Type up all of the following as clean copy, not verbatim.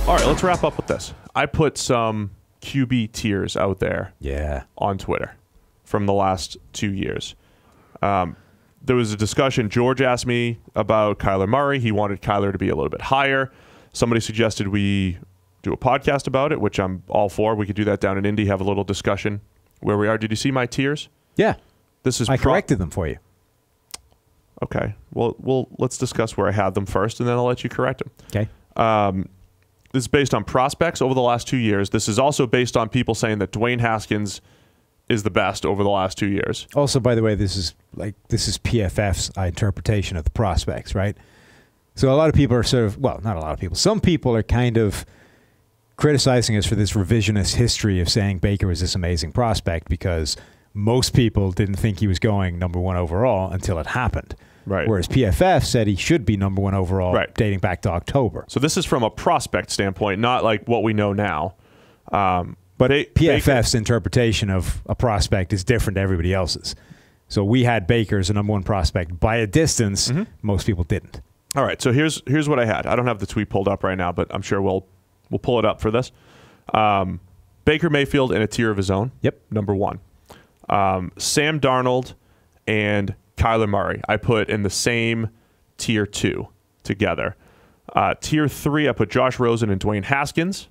All right, let's wrap up with this. I put some QB tiers out there on Twitter from the last 2 years. There was a discussion. George asked me about Kyler Murray. He wanted Kyler to be a little bit higher. Somebody suggested we do a podcast about it, which I'm all for. We could do that down in Indy, have a little discussion where we are. Did you see my tiers? Yeah. I corrected them for you. Okay. Well, let's discuss where I had them first, and then I'll let you correct them. Okay. This is based on prospects over the last 2 years. This is also based on people saying that Dwayne Haskins is the best over the last 2 years. Also, by the way, this is PFF's interpretation of the prospects, right? So a lot of people are not a lot of people. Some people are kind of criticizing us for this revisionist history of saying Baker was this amazing prospect because most people didn't think he was going number one overall until it happened. Right. Whereas PFF said he should be number one overall dating back to October. So this is from a prospect standpoint, not like what we know now. But PFF's interpretation of a prospect is different to everybody else's. So we had Baker as a number one prospect by a distance. Mm-hmm. Most people didn't. All right, so here's what I had. I don't have the tweet pulled up right now, but I'm sure we'll pull it up for this. Baker Mayfield in a tier of his own. Yep. Number one. Sam Darnold and Kyler Murray I put in the same tier 2 together. Tier 3, I put Josh Rosen and Dwayne Haskins.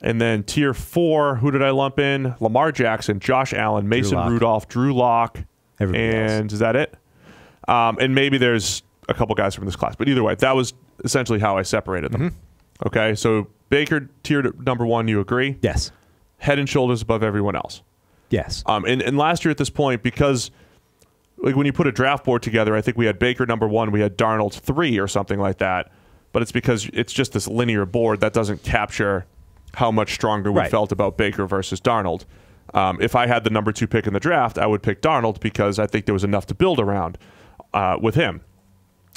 And then tier 4, who did I lump in? Lamar Jackson, Josh Allen, Mason Rudolph, Drew Lock. And is that it? And maybe there's a couple guys from this class. But either way, that was essentially how I separated them. Mm-hmm. Okay, so Baker, tier number 1, you agree? Yes. Head and shoulders above everyone else. Yes. And last year at this point, because like when you put a draft board together, I think we had Baker number 1, we had Darnold 3 or something like that. But it's because it's just this linear board that doesn't capture how much stronger we felt about Baker versus Darnold. If I had the number 2 pick in the draft, I would pick Darnold because I think there was enough to build around with him.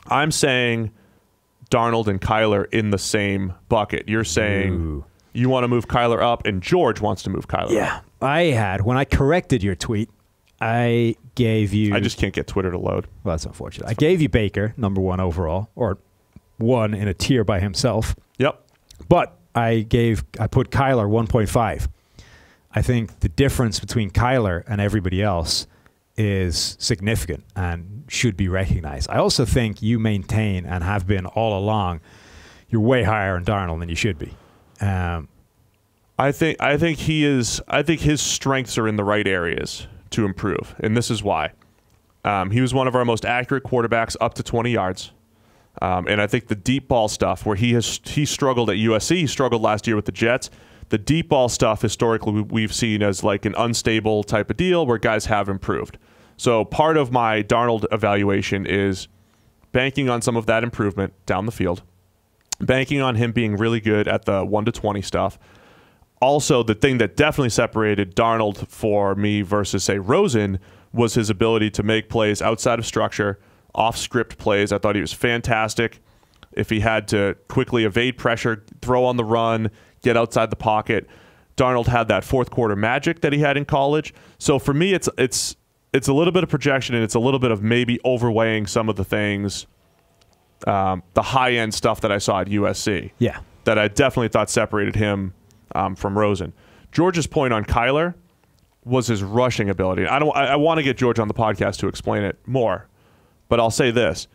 I'm saying Darnold and Kyler in the same bucket. You're saying you want to move Kyler up, and George wants to move Kyler up. When I corrected your tweet, I gave you... I just can't get Twitter to load. Well, that's unfortunate. I gave you Baker, number 1 overall, or 1 in a tier by himself. Yep. But I put Kyler 1.5. I think the difference between Kyler and everybody else is significant and should be recognized. I also think you maintain and have been all along, you're way higher in Darnold than you should be. I think he is. I think his strengths are in the right areas to improve, and this is why. He was one of our most accurate quarterbacks up to 20 yards. And I think the deep ball stuff, where he struggled at USC, he struggled last year with the Jets. The deep ball stuff, historically, we've seen as like an unstable type of deal where guys have improved. So part of my Darnold evaluation is banking on some of that improvement down the field, banking on him being really good at the 1 to 20 stuff. Also, the thing that definitely separated Darnold for me versus, say, Rosen was his ability to make plays outside of structure, off-script plays. I thought he was fantastic. If he had to quickly evade pressure, throw on the run, get outside the pocket, Darnold had that fourth quarter magic that he had in college. So for me, it's a little bit of projection, and it's a little bit of maybe overweighing some of the things, the high-end stuff that I saw at USC. Yeah. That I definitely thought separated him from Rosen. George's point on Kyler was his rushing ability. I want to get George on the podcast to explain it more, but I'll say this.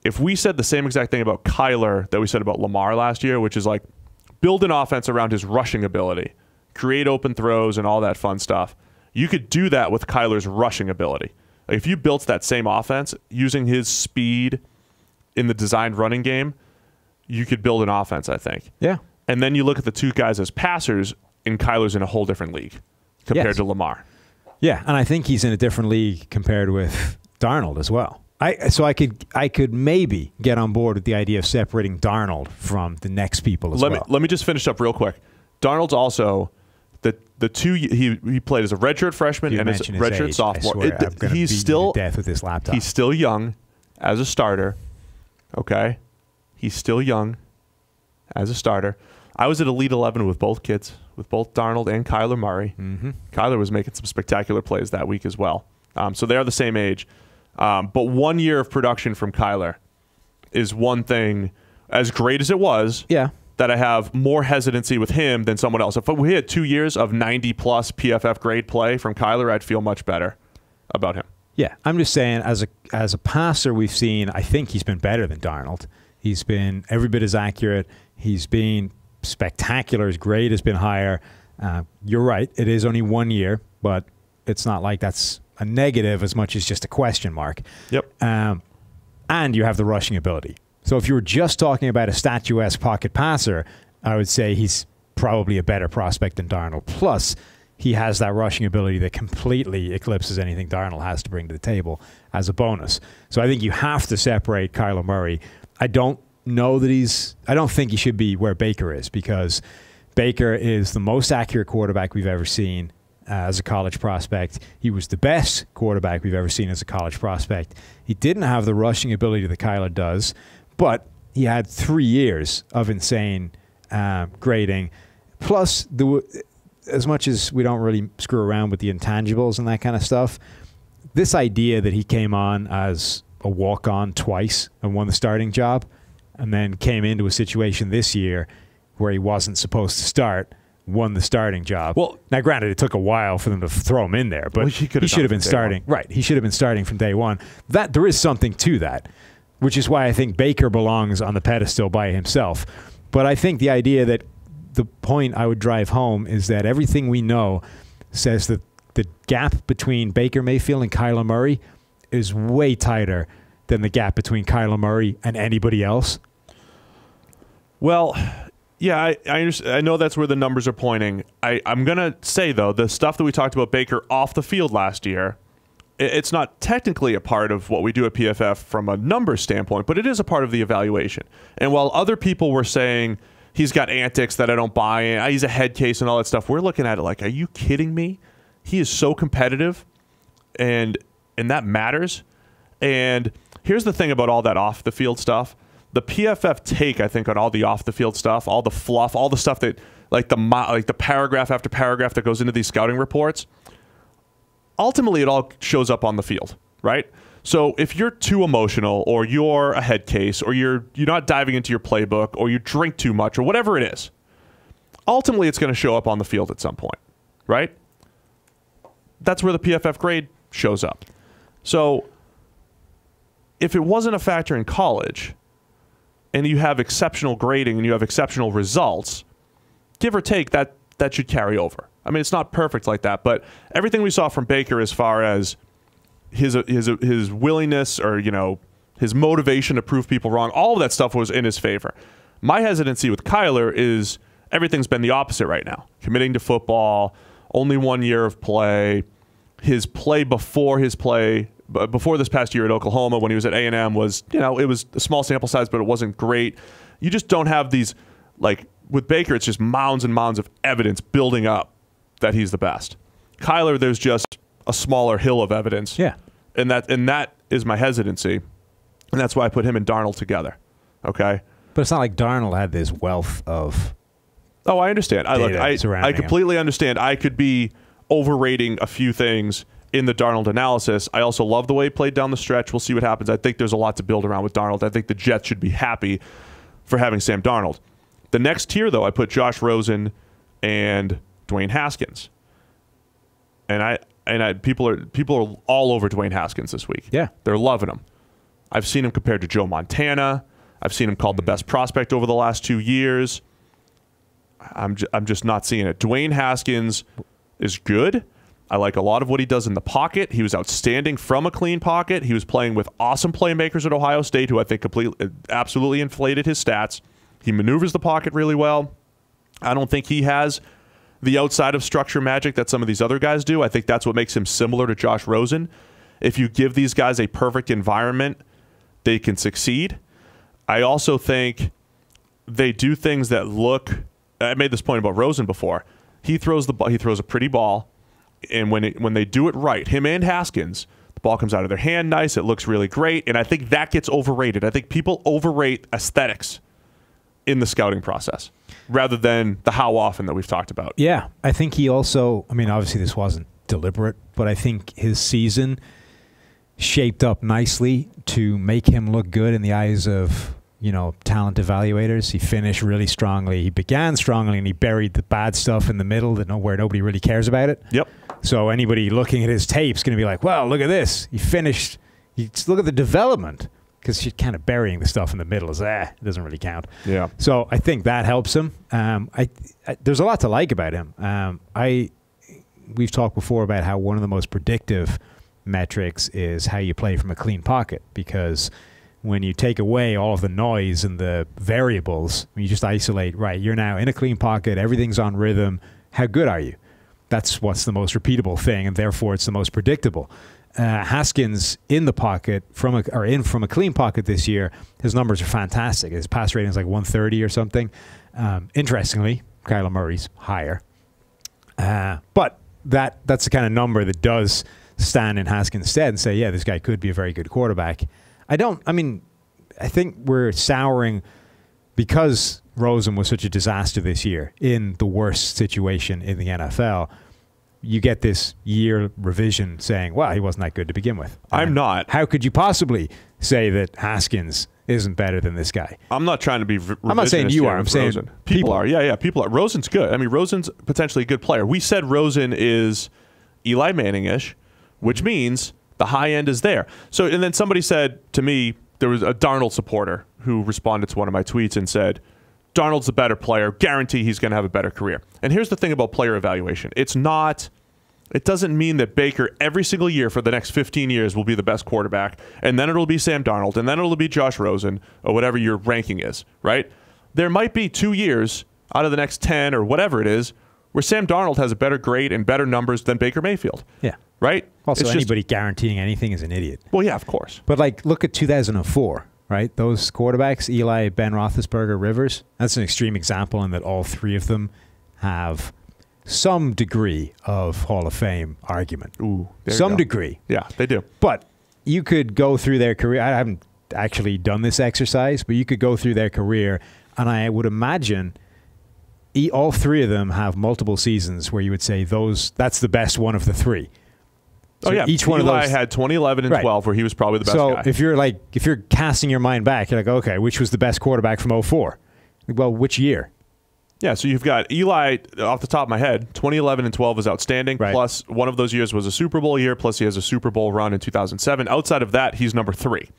If we said the same exact thing about Kyler that we said about Lamar last year, which is like build an offense around his rushing ability, create open throws and all that fun stuff, you could do that with Kyler's rushing ability. Like if you built that same offense using his speed in the designed running game, you could build an offense, I think. Yeah. And then you look at the two guys as passers, and Kyler's in a whole different league compared to Lamar. Yeah, and I think he's in a different league compared with Darnold as well. I could maybe get on board with the idea of separating Darnold from the next people as well. Let me just finish up real quick. Darnold's also the two he played as a redshirt freshman and as a redshirt sophomore. He's still death with this laptop. He's still young as a starter. Okay, he's still young as a starter. I was at Elite 11 with both kids, with both Darnold and Kyler Murray. Mm-hmm. Kyler was making some spectacular plays that week as well. So they are the same age. But 1 year of production from Kyler is one thing, as great as it was. Yeah. that I have more hesitancy with him than someone else. If we had 2 years of 90-plus PFF grade play from Kyler, I'd feel much better about him. Yeah, I'm just saying, as a passer, we've seen, I think he's been better than Darnold. He's been every bit as accurate. He's been spectacular. His grade has been higher. You're right. It is only 1 year, but it's not like that's a negative as much as just a question mark. Yep. And you have the rushing ability. So if you were just talking about a statuesque pocket passer, I would say he's probably a better prospect than Darnold. Plus, he has that rushing ability that completely eclipses anything Darnold has to bring to the table as a bonus. So I think you have to separate Kyler Murray. I don't think he should be where Baker is, because Baker is the most accurate quarterback we've ever seen as a college prospect. He was the best quarterback we've ever seen as a college prospect. He didn't have the rushing ability that Kyler does, but he had 3 years of insane grading. Plus, as much as we don't really screw around with the intangibles and that kind of stuff, this idea that he came on as a walk-on twice and won the starting job and then came into a situation this year where he wasn't supposed to start, won the starting job. Well, now, granted, it took a while for them to throw him in there, but he should have been starting. Right, he should have been starting from day one. There is something to that, which is why I think Baker belongs on the pedestal by himself. But I think the idea that the point I would drive home is that everything we know says that the gap between Baker Mayfield and Kyler Murray is way tighter than the gap between Kyler Murray and anybody else. Well, yeah, I know that's where the numbers are pointing. I'm going to say, though, the stuff that we talked about Baker off the field last year, it's not technically a part of what we do at PFF from a numbers standpoint, but it is a part of the evaluation. And while other people were saying he's got antics that I don't buy in, he's a head case and all that stuff, we're looking at it like, are you kidding me? He is so competitive, and that matters. And here's the thing about all that off-the-field stuff. The PFF take, I think, on all the off-the-field stuff, all the fluff, all the stuff that, like the paragraph after paragraph that goes into these scouting reports, ultimately it all shows up on the field, right? So if you're too emotional, or you're a head case, or you're not diving into your playbook, or you drink too much, or whatever it is, ultimately it's going to show up on the field at some point, right? That's where the PFF grade shows up. So if it wasn't a factor in college, and you have exceptional grading and you have exceptional results, give or take, that should carry over. I mean, it's not perfect like that, but everything we saw from Baker as far as his willingness, or his motivation to prove people wrong, all of that stuff was in his favor. My hesitancy with Kyler is everything's been the opposite right now. Committing to football, only 1 year of play. His play before this past year at Oklahoma, when he was at A&M, was, it was a small sample size, but it wasn't great. You just don't have these, like with Baker, it's just mounds and mounds of evidence building up that he's the best. Kyler, there's just a smaller hill of evidence. Yeah. And that is my hesitancy. And that's why I put him and Darnold together. Okay? But it's not like Darnold had this wealth of Oh, I understand. I completely understand. I could be overrating a few things in the Darnold analysis. I also love the way he played down the stretch. We'll see what happens. I think there's a lot to build around with Darnold. I think the Jets should be happy for having Sam Darnold. The next tier, though, I put Josh Rosen and Dwayne Haskins. And people are all over Dwayne Haskins this week. Yeah. They're loving him. I've seen him compared to Joe Montana. I've seen him called the best prospect over the last 2 years. I'm just not seeing it. Dwayne Haskins is good. I like a lot of what he does in the pocket. He was outstanding from a clean pocket. He was playing with awesome playmakers at Ohio State, who I think absolutely inflated his stats. He maneuvers the pocket really well. I don't think he has the outside of structure magic that some of these other guys do. I think that's what makes him similar to Josh Rosen. If you give these guys a perfect environment, they can succeed. I also think they do things that look... I made this point about Rosen before. He throws the ball. He throws a pretty ball, and when they do it right, him and Haskins, the ball comes out of their hand nice. It looks really great, and I think that gets overrated. I think people overrate aesthetics in the scouting process rather than the how often that we've talked about. Yeah, I think he also, I mean, obviously this wasn't deliberate, but I think his season shaped up nicely to make him look good in the eyes of talent evaluators. He finished really strongly. He began strongly, and he buried the bad stuff in the middle where nobody really cares about it. Yep. So anybody looking at his tape is going to be like, well, look at this. He finished. Look at the development, because she's kind of burying the stuff in the middle. It doesn't really count. Yeah. So I think that helps him. There's a lot to like about him. We've talked before about how one of the most predictive metrics is how you play from a clean pocket, because when you take away all of the noise and the variables, when you just isolate, right, you're now in a clean pocket, everything's on rhythm, how good are you? That's what's the most repeatable thing, and therefore it's the most predictable. Haskins in the pocket from a clean pocket this year, his numbers are fantastic. His pass rating is like 130 or something. Interestingly, Kyler Murray's higher. But that's the kind of number that does stand in Haskins' stead and say, yeah, this guy could be a very good quarterback. I think we're souring because Rosen was such a disaster this year in the worst situation in the NFL. You get this year revision saying, well, he wasn't that good to begin with. I'm not. How could you possibly say that Haskins isn't better than this guy? I'm not trying to be I'm not saying you are. I'm saying Rosen. People are. Yeah, people are. Rosen's good. I mean, Rosen's potentially a good player. We said Rosen is Eli Manning-ish, which means the high end is there. So, and then somebody said to me, there was a Darnold supporter who responded to one of my tweets and said, Darnold's a better player. Guarantee he's going to have a better career. And here's the thing about player evaluation. It doesn't mean that Baker every single year for the next 15 years will be the best quarterback, and then it'll be Sam Darnold, and then it'll be Josh Rosen, or whatever your ranking is, right? There might be 2 years out of the next 10 or whatever it is where Sam Darnold has a better grade and better numbers than Baker Mayfield. Yeah. Right? Also, anybody guaranteeing anything is an idiot. Well, yeah, of course. But, look at 2004, right? Those quarterbacks, Eli, Ben Roethlisberger, Rivers, that's an extreme example in that all three of them have some degree of Hall of Fame argument. Ooh, some degree. Yeah, they do. But you could go through their career. I haven't actually done this exercise, but you could go through their career, and I would imagine all three of them have multiple seasons where you would say that's the best one of the three. So each one of those had 2011 and 12 where he was probably the best guy. So if you're casting your mind back, you're like, okay, which was the best quarterback from 2004? Well, which year? Yeah, so you've got Eli, off the top of my head, 2011 and 12 is outstanding, plus one of those years was a Super Bowl year, plus he has a Super Bowl run in 2007. Outside of that, he's number 3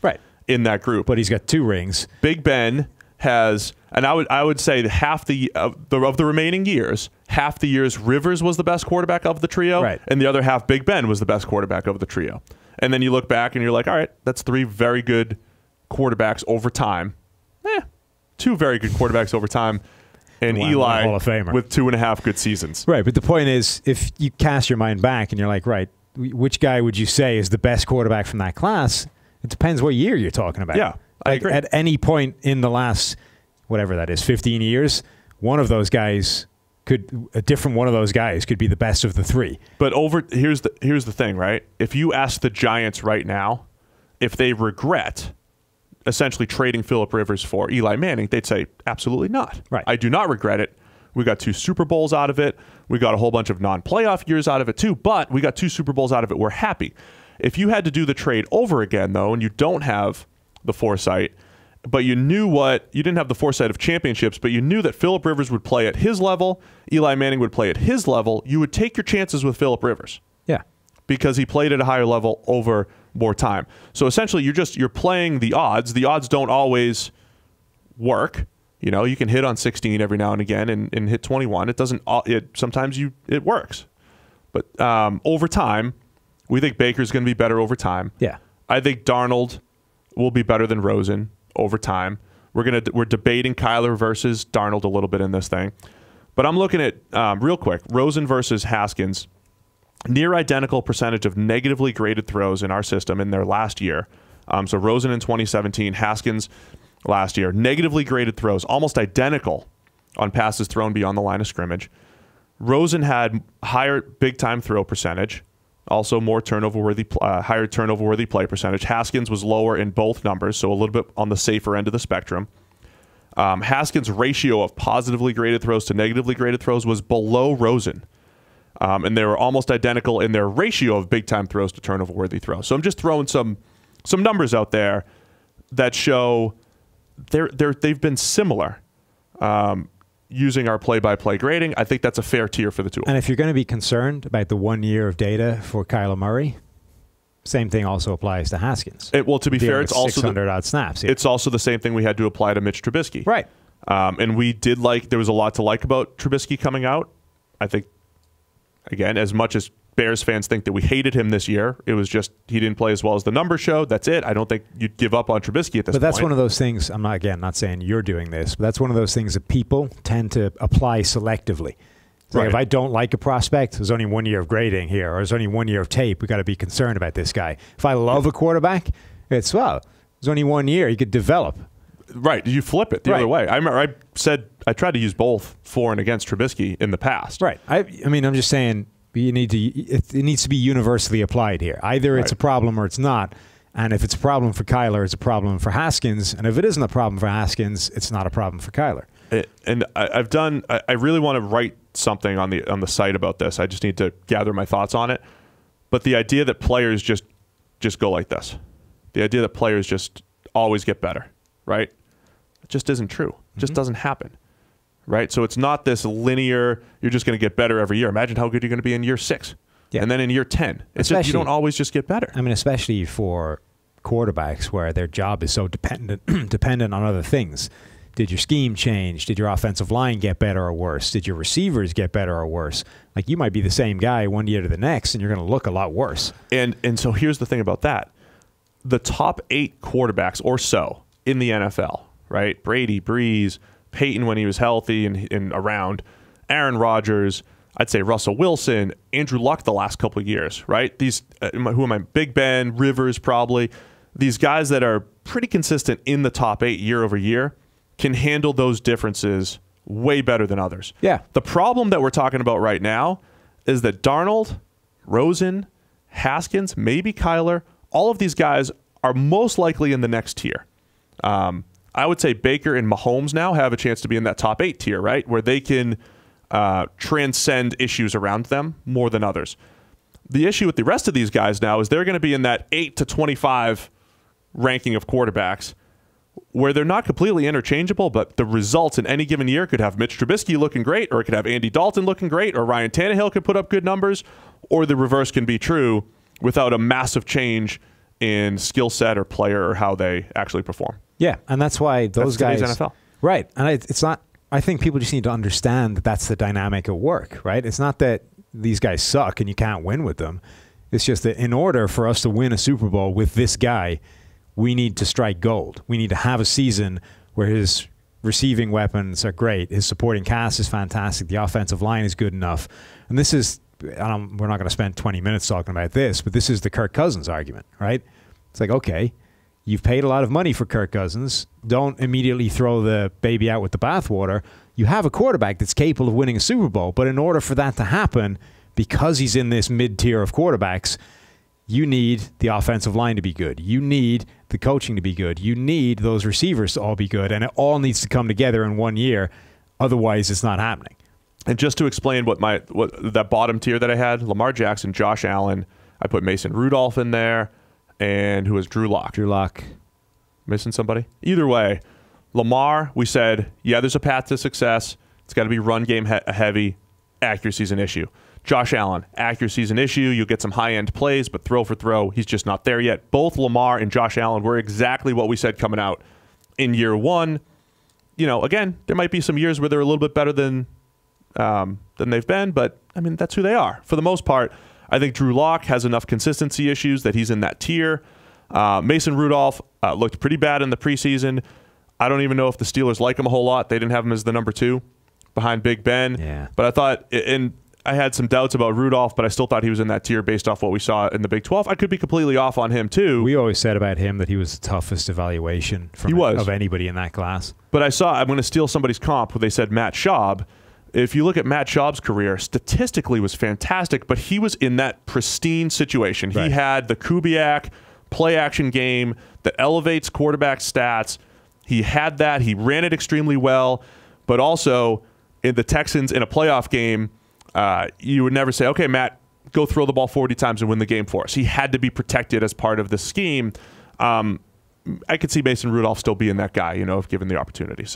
in that group. But he's got 2 rings. Big Ben has, and I would say half of the remaining years, half the years Rivers was the best quarterback of the trio, and the other half Big Ben was the best quarterback of the trio. And then you look back and you're like, all right, that's 3 very good quarterbacks over time. 2 very good quarterbacks over time. And Eli Hall of Famer with 2.5 good seasons. Right, but the point is, if you cast your mind back and you're like, right, which guy would you say is the best quarterback from that class? It depends what year you're talking about. Yeah, I agree. At any point in the last, whatever that is, 15 years, a different one of those guys could be the best of the 3. But here's the thing, right? If you ask the Giants right now if they regret essentially trading Phillip Rivers for Eli Manning, they'd say absolutely not. Right. I do not regret it. We got 2 Super Bowls out of it. We got a whole bunch of non-playoff years out of it too, but we got 2 Super Bowls out of it. We're happy. If you had to do the trade over again, though, and you don't have the foresight, but you didn't have the foresight of championships, but you knew that Phillip Rivers would play at his level, Eli Manning would play at his level, you would take your chances with Phillip Rivers. Yeah. Because he played at a higher level over more time. So essentially you're playing the odds. The odds don't always work. You can hit on 16 every now and again and hit 21. It doesn't sometimes it works. But over time, we think Baker's going to be better over time. Yeah. I think Darnold will be better than Rosen over time. We're debating Kyler versus Darnold a little bit in this thing. But I'm looking at real quick, Rosen versus Haskins. Near identical percentage of negatively graded throws in our system in their last year. So Rosen in 2017, Haskins last year. Negatively graded throws, almost identical on passes thrown beyond the line of scrimmage. Rosen had higher big-time throw percentage, also more higher turnover-worthy play percentage. Haskins was lower in both numbers, so a little bit on the safer end of the spectrum. Haskins' ratio of positively graded throws to negatively graded throws was below Rosen. And they were almost identical in their ratio of big-time throws to turnover-worthy throws. So I'm just throwing some numbers out there that show they've been similar. Using our play-by-play grading, I think that's a fair tier for the two. And if you're going to be concerned about the 1 year of data for Kyler Murray, same thing also applies to Haskins. Well, to be fair, it's also 600 odd snaps. It's also the same thing we had to apply to Mitch Trubisky. Right. And we did there was a lot to like about Trubisky coming out. I think, again, as much as Bears fans think that we hated him this year, it was just he didn't play as well as the numbers showed. That's it. I don't think you'd give up on Trubisky at this point. But that's one of those things, I'm not saying you're doing this, but that's one of those things that people tend to apply selectively. Right. If I don't like a prospect, there's only 1 year of grading here, or there's only 1 year of tape. We got to be concerned about this guy. If I love a quarterback, it's, well, there's only 1 year. He could develop. Right. You flip it the other way. I remember I said I tried to use both for and against Trubisky in the past. Right. I mean, I'm just saying it needs to be universally applied here. Either it's a problem or it's not. And if it's a problem for Kyler, it's a problem for Haskins. And if it isn't a problem for Haskins, it's not a problem for Kyler. And I really want to write something on the site about this. I just need to gather my thoughts on it. But the idea that players just go like this, the idea that players just always get better, right? It just isn't true. It just doesn't happen, right? So it's not this linear, you're just going to get better every year. Imagine how good you're going to be in year 6. Yeah. And then in year 10. It's just, you don't always just get better. I mean, especially for quarterbacks where their job is so dependent on other things. Did your scheme change? Did your offensive line get better or worse? Did your receivers get better or worse? Like, you might be the same guy 1 year to the next, and you're going to look a lot worse. And so here's the thing about that. The top 8 quarterbacks or so in the NFL, right? Brady, Breeze, Peyton when he was healthy and around, Aaron Rodgers, I'd say Russell Wilson, Andrew Luck the last couple of years, right? These, who am I? Big Ben, Rivers probably. These guys that are pretty consistent in the top 8 year over year can handle those differences way better than others. Yeah. The problem that we're talking about right now is that Darnold, Rosen, Haskins, maybe Kyler, all of these guys are most likely in the next tier. I would say Baker and Mahomes now have a chance to be in that top 8 tier, right? Where they can transcend issues around them more than others. The issue with the rest of these guys now is they're going to be in that 8 to 25 ranking of quarterbacks where they're not completely interchangeable, but the results in any given year could have Mitch Trubisky looking great, or it could have Andy Dalton looking great, or Ryan Tannehill could put up good numbers, or the reverse can be true without a massive change in skill set or player or how they actually perform. Yeah, and that's why those guys... NFL. Right, and it's not... I think people just need to understand that that's the dynamic at work, right? It's not that these guys suck and you can't win with them. It's just that in order for us to win a Super Bowl with this guy, we need to strike gold. We need to have a season where his receiving weapons are great, his supporting cast is fantastic, the offensive line is good enough. And this is, we're not going to spend 20 minutes talking about this, but this is the Kirk Cousins argument, right? It's like, okay, you've paid a lot of money for Kirk Cousins. Don't immediately throw the baby out with the bathwater. You have a quarterback that's capable of winning a Super Bowl, but in order for that to happen, because he's in this mid-tier of quarterbacks, you need the offensive line to be good. You need the coaching to be good. You need those receivers to all be good, and it all needs to come together in 1 year. Otherwise, it's not happening. And just to explain what that bottom tier that I had, Lamar Jackson, Josh Allen, I put Mason Rudolph in there, and who was Drew Lock. Drew Lock. Missing somebody? Either way, Lamar, we said, yeah, there's a path to success. It's got to be run game heavy. Accuracy's an issue. Josh Allen, accuracy's an issue. You'll get some high-end plays, but throw for throw, he's just not there yet. Both Lamar and Josh Allen were exactly what we said coming out in year 1. You know, again, there might be some years where they're a little bit better than they've been, but, I mean, that's who they are. For the most part, I think Drew Lock has enough consistency issues that he's in that tier. Mason Rudolph looked pretty bad in the preseason. I don't even know if the Steelers like him a whole lot. They didn't have him as the number 2 behind Big Ben. Yeah. But I thought, and I had some doubts about Rudolph, but I still thought he was in that tier based off what we saw in the Big 12. I could be completely off on him, too. We always said about him that he was the toughest evaluation of anybody in that class. But I'm going to steal somebody's comp where they said Matt Schaub. If you look at Matt Schaub's career, statistically was fantastic, but he was in that pristine situation. Right. He had the Kubiak play-action game that elevates quarterback stats. He had that. He ran it extremely well. But also, in the Texans in a playoff game, you would never say, okay, Matt, go throw the ball 40 times and win the game for us. He had to be protected as part of the scheme. I could see Mason Rudolph still being that guy, if given the opportunities.